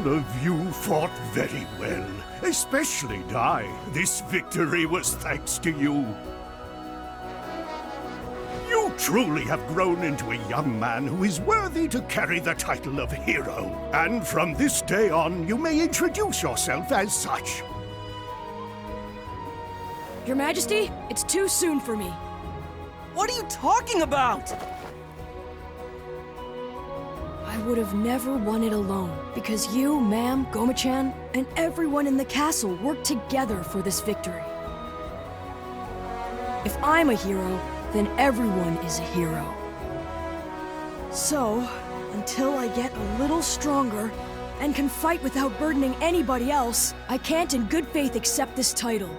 All of you fought very well, especially Dai. This victory was thanks to you. You truly have grown into a young man who is worthy to carry the title of hero. And from this day on, you may introduce yourself as such. Your Majesty, it's too soon for me. What are you talking about? I would have never won it alone, because you, ma'am, Goma-chan, and everyone in the castle worked together for this victory. If I'm a hero, then everyone is a hero. So, until I get a little stronger and can fight without burdening anybody else, I can't in good faith accept this title.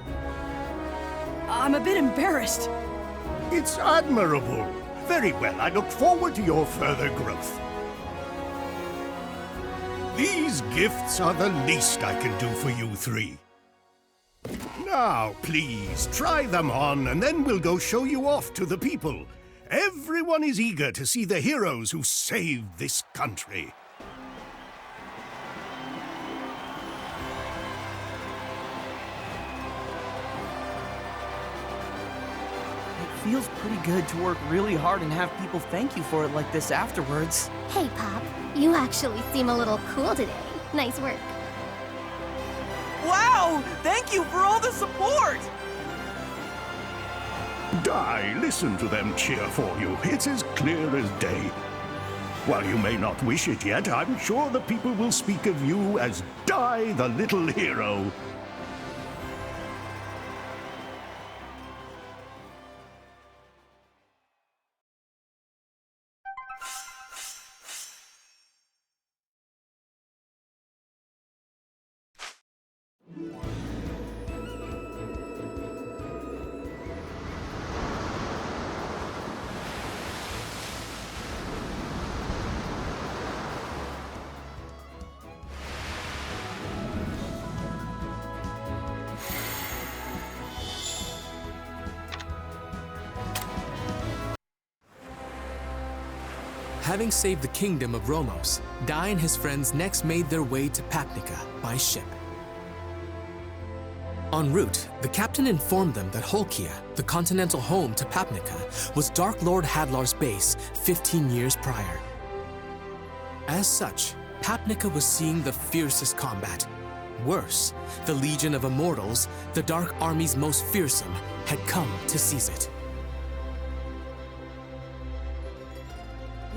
I'm a bit embarrassed. It's admirable. Very well, I look forward to your further growth. These gifts are the least I can do for you three. Now, please, try them on, and then we'll go show you off to the people. Everyone is eager to see the heroes who saved this country. It feels pretty good to work really hard and have people thank you for it like this afterwards. Hey, Pop. You actually seem a little cool today. Nice work. Wow! Thank you for all the support! Dai, listen to them cheer for you. It's as clear as day. While you may not wish it yet, I'm sure the people will speak of you as Dai the Little Hero. Having saved the kingdom of Romos, Dai and his friends next made their way to Papnica by ship. En route, the captain informed them that Holkia, the continental home to Papnica, was Dark Lord Hadlar's base 15 years prior. As such, Papnica was seeing the fiercest combat. Worse, the Legion of Immortals, the Dark Army's most fearsome, had come to seize it.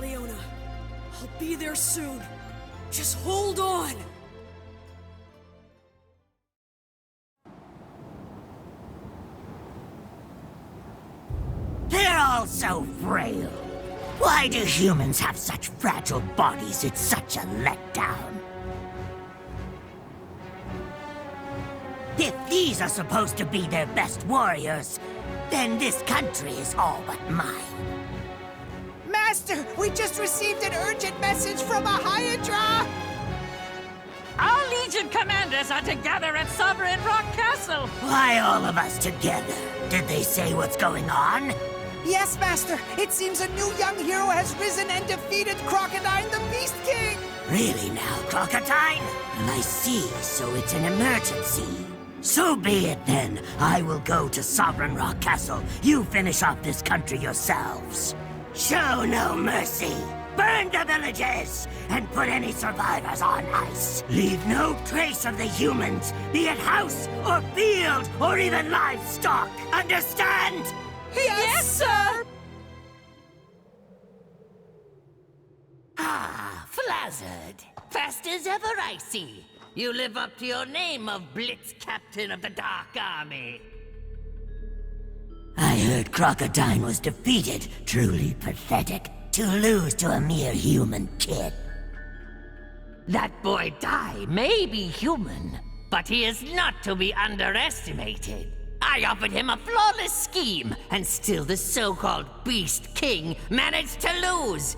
Leona, I'll be there soon. Just hold on! They're all so frail. Why do humans have such fragile bodies? It's such a letdown. If these are supposed to be their best warriors, then this country is all but mine. Master, we just received an urgent message from a Hydra! Our Legion commanders are together at Sovereign Rock Castle! Why all of us together? Did they say what's going on? Yes, Master. It seems a new young hero has risen and defeated Crocodile the Beast King! Really now, Crocodile? I see, so it's an emergency. So be it then. I will go to Sovereign Rock Castle. You finish off this country yourselves. Show no mercy. Burn the villages and put any survivors on ice. Leave no trace of the humans, be it house or field or even livestock. Understand? Yes, sir! Ah, Flazzard. Fast as ever, I see. You live up to your name of Blitz Captain of the Dark Army. I heard Crocodile was defeated. Truly pathetic to lose to a mere human kid. That boy Dai may be human, but he is not to be underestimated. I offered him a flawless scheme, and still the so-called Beast King managed to lose.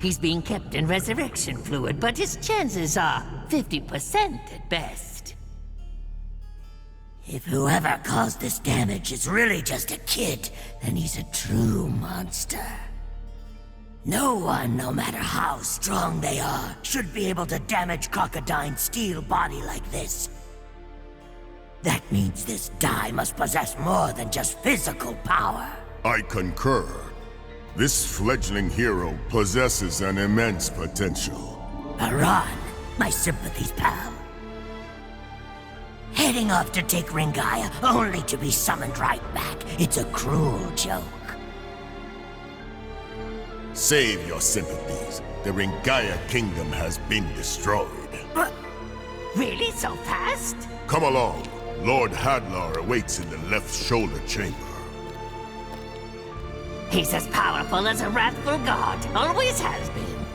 He's being kept in resurrection fluid, but his chances are 50% at best. If whoever caused this damage is really just a kid, then he's a true monster. No one, no matter how strong they are, should be able to damage Crocodine's steel body like this. That means this die must possess more than just physical power. I concur. This fledgling hero possesses an immense potential. Aran, my sympathies, pal. Heading off to take Ringaya, only to be summoned right back. It's a cruel joke. Save your sympathies. The Ringaya kingdom has been destroyed. What? Really so fast? Come along. Lord Hadlar awaits in the left shoulder chamber. He's as powerful as a wrathful god. Always has been.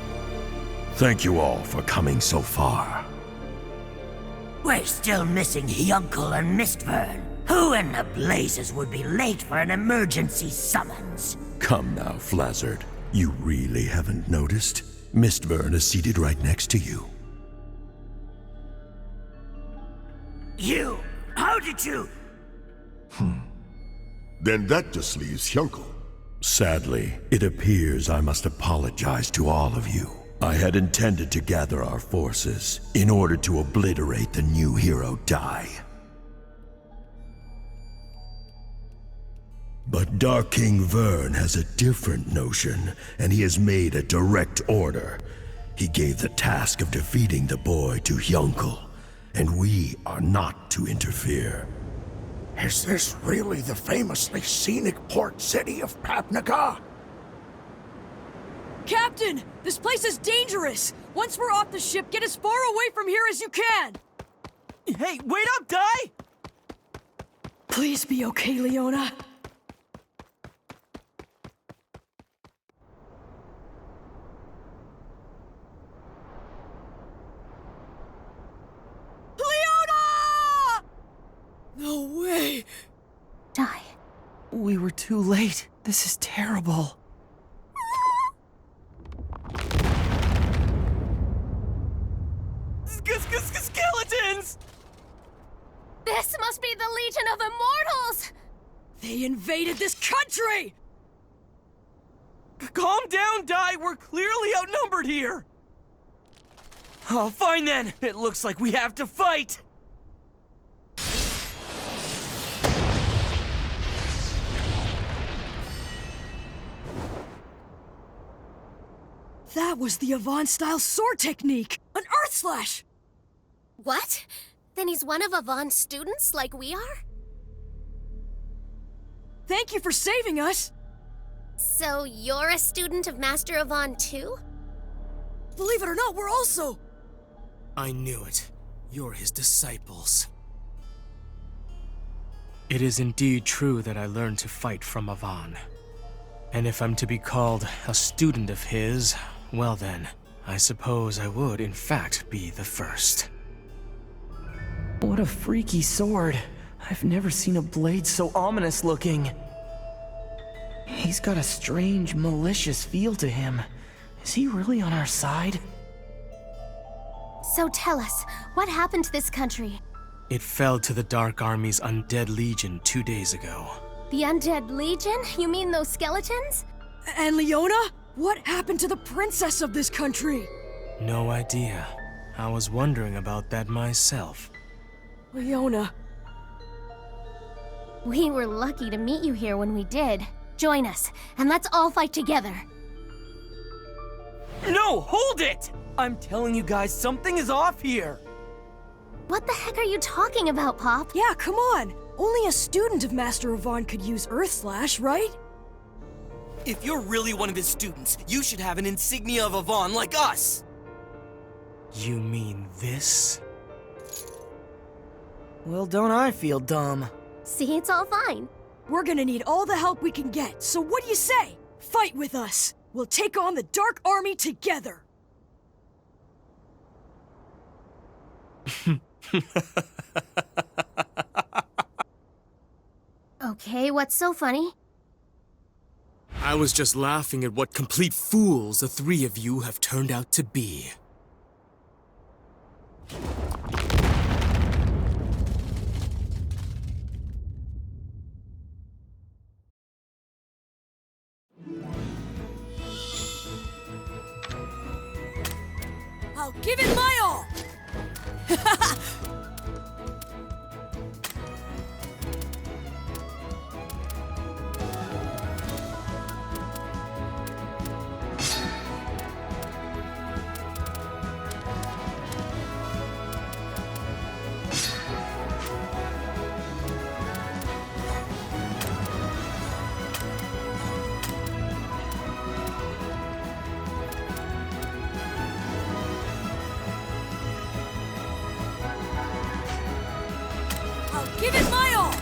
Thank you all for coming so far. We're still missing Hyuncle and Mistvern. Who in the blazes would be late for an emergency summons? Come now, Flazzard. You really haven't noticed? Mistvern is seated right next to you. You? How did you? Then that just leaves Hyuncle. Sadly, it appears I must apologize to all of you. I had intended to gather our forces in order to obliterate the new hero Dai. But Dark King Vern has a different notion, and he has made a direct order. He gave the task of defeating the boy to Hyuncle, and we are not to interfere. Is this really the famously scenic port city of Papnaga? Captain! This place is dangerous! Once we're off the ship, get as far away from here as you can! Hey, wait up, Dai! Please be okay, Leona. Leona! No way! Dai. We were too late. This is terrible. Skeletons! This must be the Legion of Immortals! They invaded this country! Calm down, Dai. We're clearly outnumbered here. Oh, fine then. It looks like we have to fight. That was the Avant-style sword technique! An Earth Slash! What? Then he's one of Avon's students, like we are? Thank you for saving us! So you're a student of Master Avon too? Believe it or not, we're also... I knew it. You're his disciples. It is indeed true that I learned to fight from Avon. And if I'm to be called a student of his, well then, I suppose I would in fact be the first. What a freaky sword. I've never seen a blade so ominous looking. He's got a strange, malicious feel to him. Is he really on our side? So tell us, what happened to this country? It fell to the Dark Army's Undead Legion 2 days ago. The Undead Legion? You mean those skeletons? And Leona? What happened to the princess of this country? No idea. I was wondering about that myself. Leona. We were lucky to meet you here when we did. Join us, and let's all fight together. No, hold it! I'm telling you guys, something is off here. What the heck are you talking about, Pop? Yeah, come on! Only a student of Master Avon could use Earth Slash, right? If you're really one of his students, you should have an insignia of Avon like us! You mean this? Well, don't I feel dumb? See, it's all fine. We're gonna need all the help we can get, so what do you say? Fight with us! We'll take on the Dark Army together! Okay, what's so funny? I was just laughing at what complete fools the three of you have turned out to be. I'll give it my all! I'll give it my all!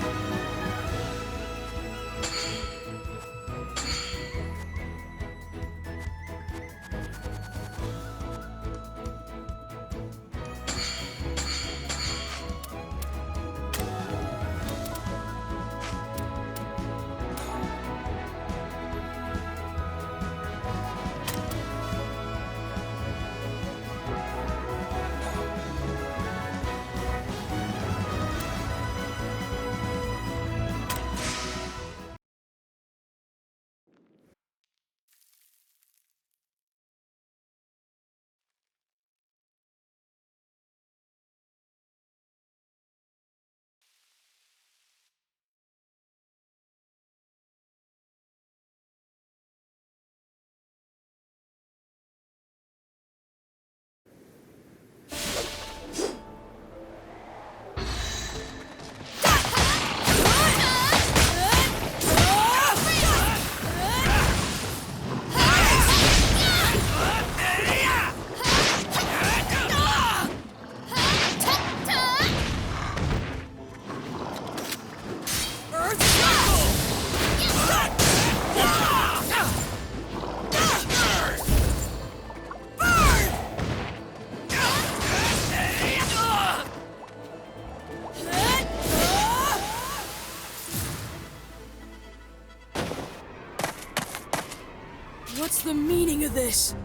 What's the meaning of this?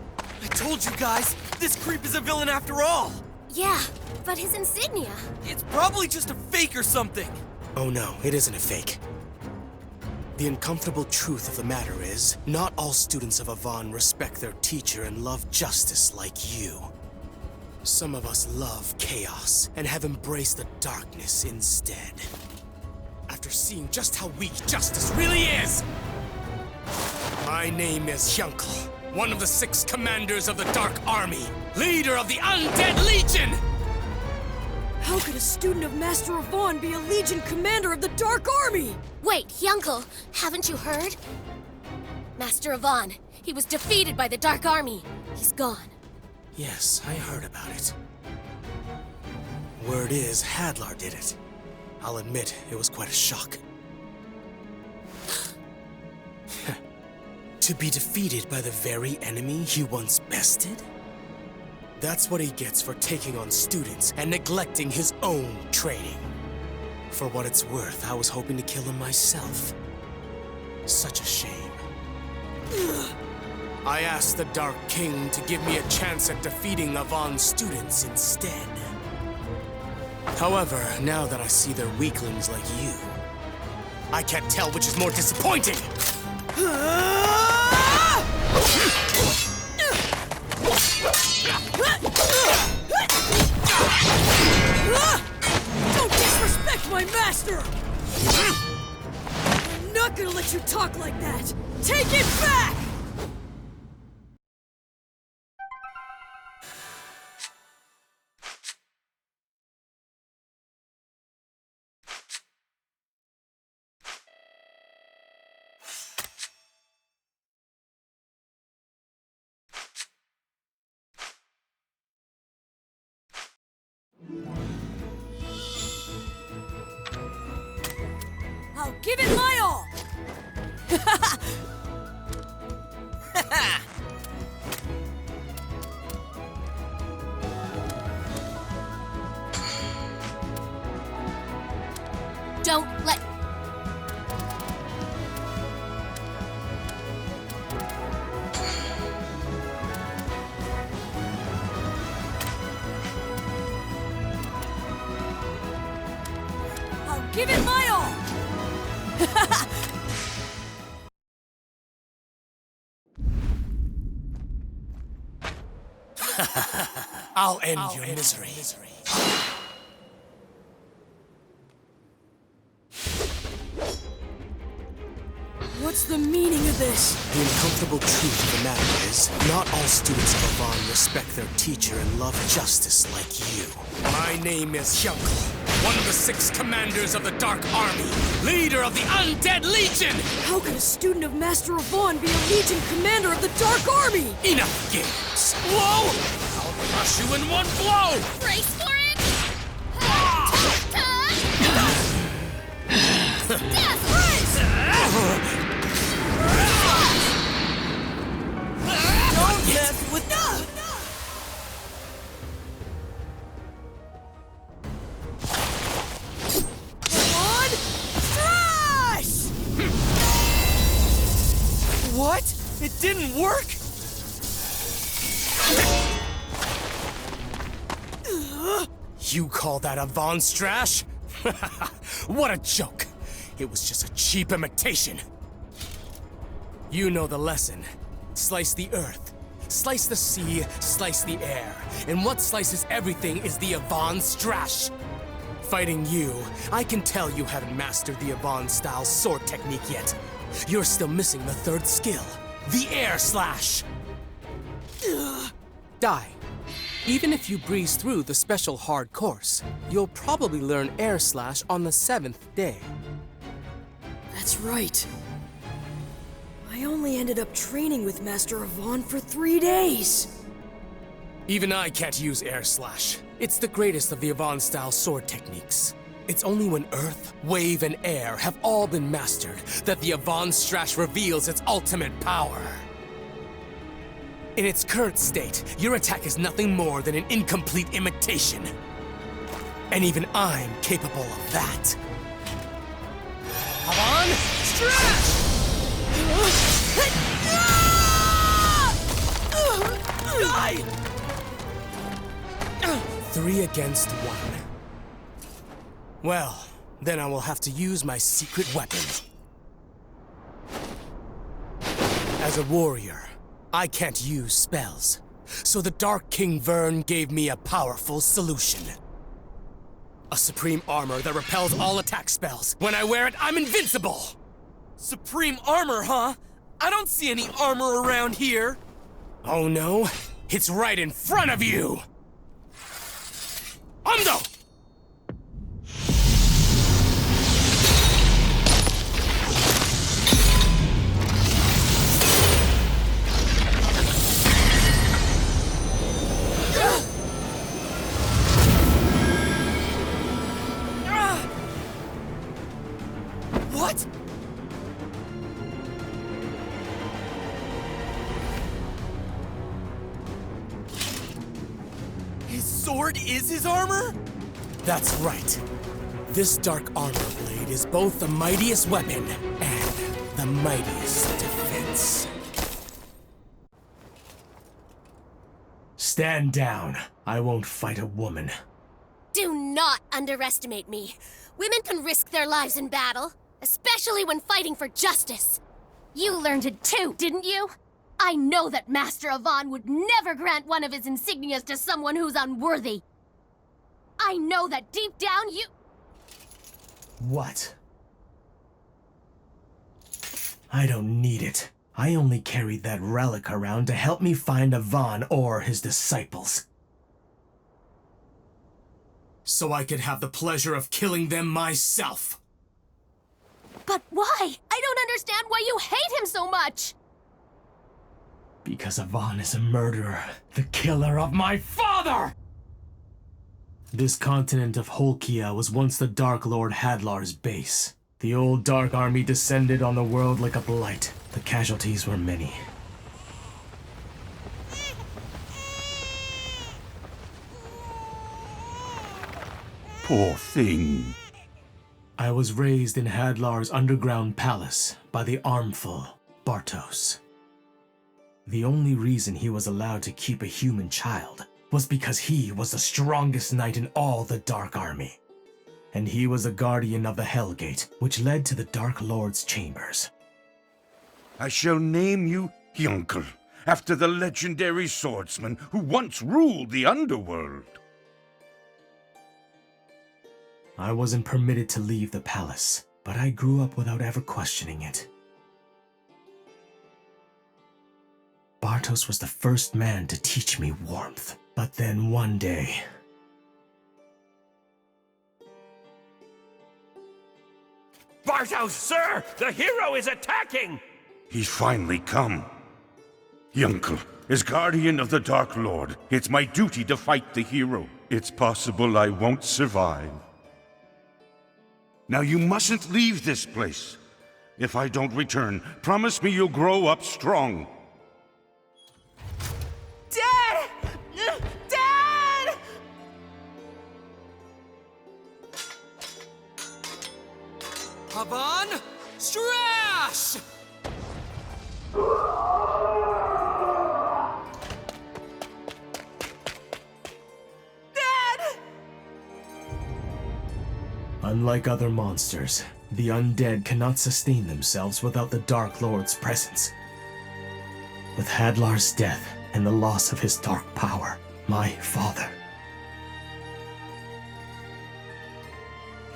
I told you guys, this creep is a villain after all! Yeah, but his insignia. It's probably just a fake or something! Oh no, it isn't a fake. The uncomfortable truth of the matter is, not all students of Avon respect their teacher and love justice like you. Some of us love chaos and have embraced the darkness instead. After seeing just how weak justice really is! My name is Hyunkel, one of the 6 commanders of the Dark Army, leader of the Undead Legion! How could a student of Master Avon be a Legion commander of the Dark Army? Wait, Hyunkel, haven't you heard? Master Avon, he was defeated by the Dark Army. He's gone. Yes, I heard about it. Word is, Hadlar did it. I'll admit, it was quite a shock. To be defeated by the very enemy he once bested? That's what he gets for taking on students and neglecting his own training. For what it's worth, I was hoping to kill him myself. Such a shame. I asked the Dark King to give me a chance at defeating Avon's students instead. However, now that I see they're weaklings like you, I can't tell which is more disappointing! Don't disrespect my master! I'm not gonna let you talk like that! Take it back! I'll give it my all! Don't let... I'll give it my all! I'll end your misery. What's the meaning of this? The uncomfortable truth of the matter is, not all students of Avon respect their teacher and love justice like you. My name is Hyunkel, one of the 6 commanders of the Dark Army, leader of the Undead Legion! How could a student of Master Avon be a Legion commander of the Dark Army? Enough games! Whoa! I'll crush you in one blow! Brace for it! Death race! Don't mess with On! Strash! What? It didn't work? You call that Avon Strash? What a joke! It was just a cheap imitation. You know the lesson. Slice the earth, slice the sea, slice the air. And what slices everything is the Avon Strash. Fighting you, I can tell you haven't mastered the Avon-style sword technique yet. You're still missing the 3rd skill, the Air Slash. Die. Even if you breeze through the special hard course, you'll probably learn Air Slash on the 7th day. That's right. I only ended up training with Master Avon for 3 days. Even I can't use Air Slash. It's the greatest of the Avon-style sword techniques. It's only when Earth, Wave, and Air have all been mastered that the Avon Strash reveals its ultimate power. In its current state, your attack is nothing more than an incomplete imitation. And even I'm capable of that. Avon Strash! Die! 3 against 1. Well, then I will have to use my secret weapon. As a warrior, I can't use spells. So the Dark King Vern gave me a powerful solution. A supreme armor that repels all attack spells. When I wear it, I'm invincible! Supreme armor, huh? I don't see any armor around here. Oh no? It's right in front of you! Ando! What? His sword is his armor? That's right. This dark armor blade is both the mightiest weapon and the mightiest defense. Stand down. I won't fight a woman. Do not underestimate me. Women can risk their lives in battle, especially when fighting for justice. You learned it too, didn't you? I know that Master Avon would never grant one of his insignias to someone who's unworthy. I know that deep down you... What? I don't need it. I only carried that relic around to help me find Avon or his disciples. So I could have the pleasure of killing them myself. But why? I don't understand why you hate him so much! Because Avon is a murderer, the killer of my father! This continent of Holkia was once the Dark Lord Hadlar's base. The old Dark Army descended on the world like a blight. The casualties were many. Poor thing. I was raised in Hadlar's underground palace by the armful Bartos. The only reason he was allowed to keep a human child was because he was the strongest knight in all the Dark Army. And he was a guardian of the Hellgate, which led to the Dark Lord's chambers. I shall name you Hyunkel, after the legendary swordsman who once ruled the underworld. I wasn't permitted to leave the palace, but I grew up without ever questioning it. Bartos was the first man to teach me warmth, but then one day... Bartos, sir! The hero is attacking! He's finally come. Yunkel, as guardian of the Dark Lord, it's my duty to fight the hero. It's possible I won't survive. Now you mustn't leave this place. If I don't return, promise me you'll grow up strong. Dad! Dad! Havan! Strash! Dad! Unlike other monsters, the undead cannot sustain themselves without the Dark Lord's presence. With Hadlar's death and the loss of his dark power, my father...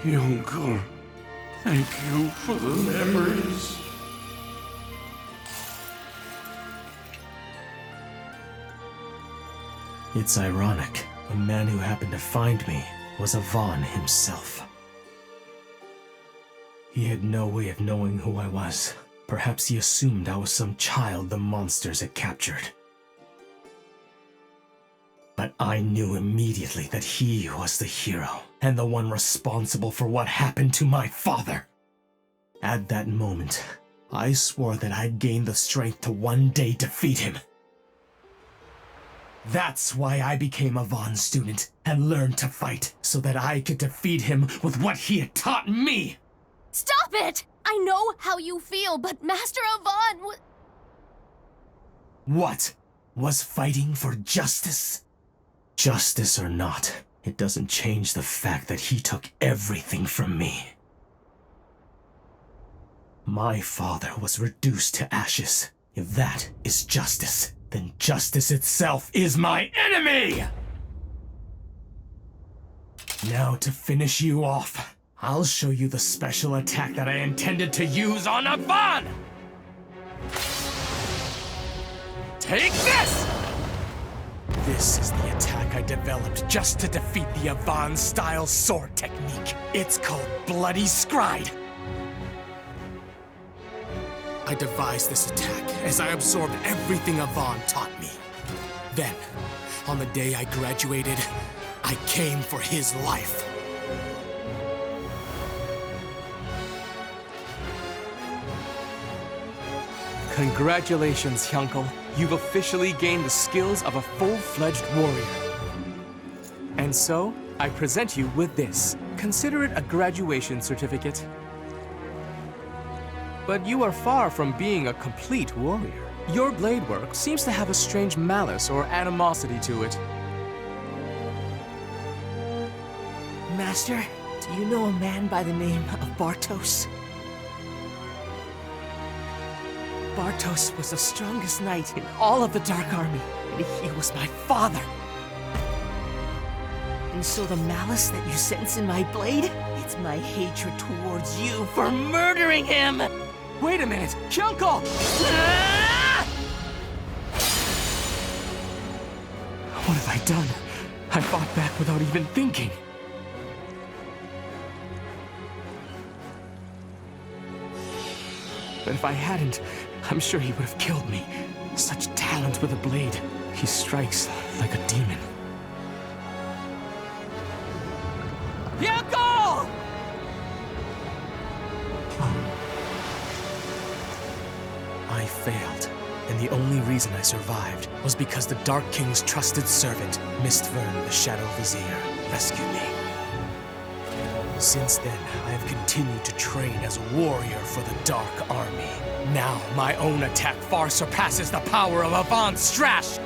Yunkel, thank you for the memories. It's ironic. The man who happened to find me was Avon himself. He had no way of knowing who I was. Perhaps he assumed I was some child the monsters had captured. But I knew immediately that he was the hero, and the one responsible for what happened to my father. At that moment, I swore that I'd gain the strength to one day defeat him. That's why I became a Vaughn student and learned to fight, so that I could defeat him with what he had taught me! Stop it! I know how you feel, but Master Avon What? Was fighting for justice? Justice or not, it doesn't change the fact that he took everything from me. My father was reduced to ashes. If that is justice, then justice itself is my enemy! Now to finish you off, I'll show you the special attack that I intended to use on Avon! Take this! This is the attack I developed just to defeat the Avon-style sword technique. It's called Bloody Scryed. I devised this attack as I absorbed everything Avon taught me. Then, on the day I graduated, I came for his life. Congratulations, Hyunkel. You've officially gained the skills of a full-fledged warrior. And so, I present you with this. Consider it a graduation certificate. But you are far from being a complete warrior. Your blade work seems to have a strange malice or animosity to it. Master, do you know a man by the name of Bartos? Bartos was the strongest knight in all of the Dark Army, and he was my father. And so the malice that you sense in my blade, it's my hatred towards you for murdering him! Wait a minute! Hyunkel! What have I done? I fought back without even thinking. But if I hadn't, I'm sure he would have killed me. Such talent with a blade. He strikes like a demon. Hyunkel! I failed, and the only reason I survived was because the Dark King's trusted servant, Mistvern the Shadow Vizier, rescued me. Since then, I have continued to train as a warrior for the Dark Army. Now, my own attack far surpasses the power of Avon Strash!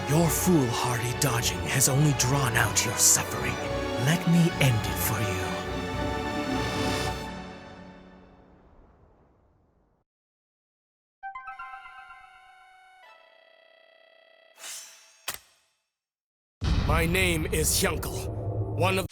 Your foolhardy dodging has only drawn out your suffering. Let me end it for you. My name is Hyunkel, one of